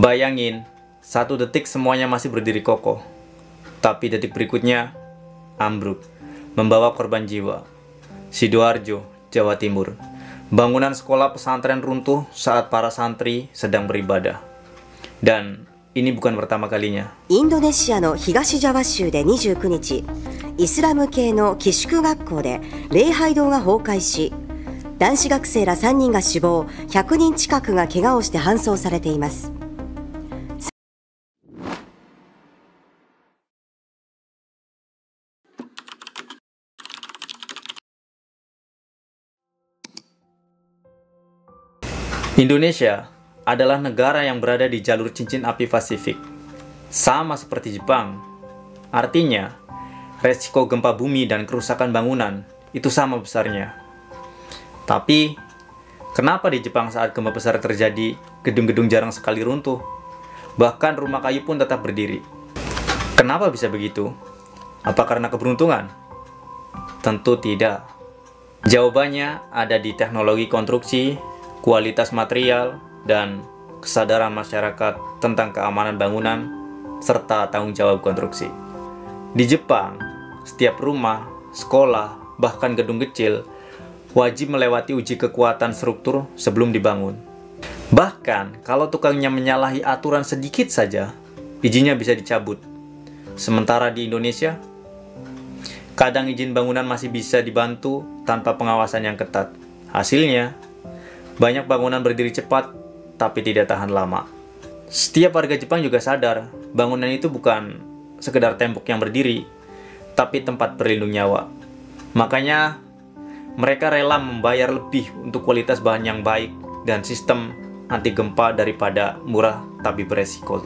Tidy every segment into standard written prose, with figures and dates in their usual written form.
Bayangin, 1 detik semuanya masih berdiri kokoh, tapi detik berikutnya ambruk, membawa korban jiwa. Sidoarjo, Jawa Timur. Bangunan sekolah pesantren runtuh saat para santri sedang beribadah. Dan ini bukan pertama kalinya. インドネシアの東ジャワ州で29日、イスラム系の寄宿学校で礼拝堂が崩壊し、男子学生ら3人が死亡、100人近くが怪我をして搬送されています。Indonesia adalah negara yang berada di jalur cincin api Pasifik. Sama seperti Jepang. Artinya, resiko gempa bumi dan kerusakan bangunan itu sama besarnya. Tapi, kenapa di Jepang saat gempa besar terjadi, gedung-gedung jarang sekali runtuh? Bahkan rumah kayu pun tetap berdiri. Kenapa bisa begitu? Apa karena keberuntungan? Tentu tidak. Jawabannya ada di teknologi konstruksi, kualitas material, dan kesadaran masyarakat tentang keamanan bangunan, serta tanggung jawab konstruksi. Di Jepang, setiap rumah, sekolah, bahkan gedung kecil, wajib melewati uji kekuatan struktur sebelum dibangun. Bahkan, kalau tukangnya menyalahi aturan sedikit saja, izinnya bisa dicabut. Sementara di Indonesia, kadang izin bangunan masih bisa dibantu tanpa pengawasan yang ketat. Hasilnya, banyak bangunan berdiri cepat, tapi tidak tahan lama. Setiap warga Jepang juga sadar, bangunan itu bukan sekedar tembok yang berdiri, tapi tempat berlindung nyawa. Makanya, mereka rela membayar lebih untuk kualitas bahan yang baik dan sistem anti gempa daripada murah tapi beresiko.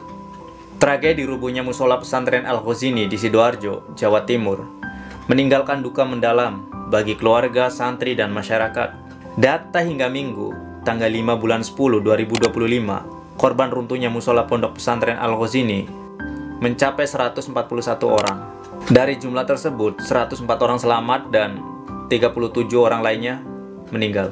Tragedi rubuhnya musola pesantren Al-Khozini di Sidoarjo, Jawa Timur, meninggalkan duka mendalam bagi keluarga, santri, dan masyarakat. Data hingga Minggu, tanggal 5 bulan 10 2025, korban runtuhnya musola pondok pesantren Al-Khozini mencapai 141 orang. Dari jumlah tersebut, 104 orang selamat dan 37 orang lainnya meninggal.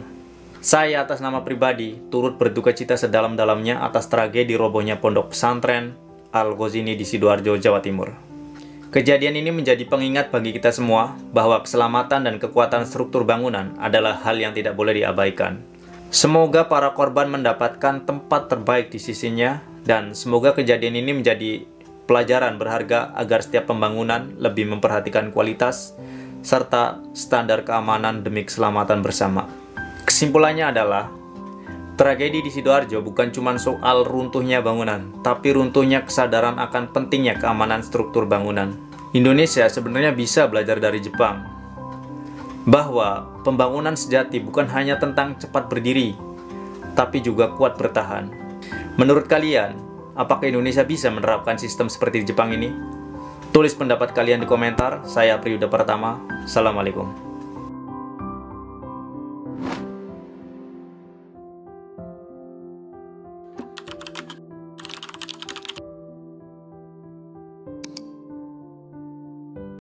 Saya atas nama pribadi turut berduka cita sedalam-dalamnya atas tragedi robohnya pondok pesantren Al-Khozini di Sidoarjo, Jawa Timur. Kejadian ini menjadi pengingat bagi kita semua bahwa keselamatan dan kekuatan struktur bangunan adalah hal yang tidak boleh diabaikan. Semoga para korban mendapatkan tempat terbaik di sisinya, dan semoga kejadian ini menjadi pelajaran berharga agar setiap pembangunan lebih memperhatikan kualitas serta standar keamanan demi keselamatan bersama. Kesimpulannya adalah, tragedi di Sidoarjo bukan cuma soal runtuhnya bangunan, tapi runtuhnya kesadaran akan pentingnya keamanan struktur bangunan. Indonesia sebenarnya bisa belajar dari Jepang, bahwa pembangunan sejati bukan hanya tentang cepat berdiri, tapi juga kuat bertahan. Menurut kalian, apakah Indonesia bisa menerapkan sistem seperti di Jepang ini? Tulis pendapat kalian di komentar. Saya Priyuda Pertama. Assalamualaikum.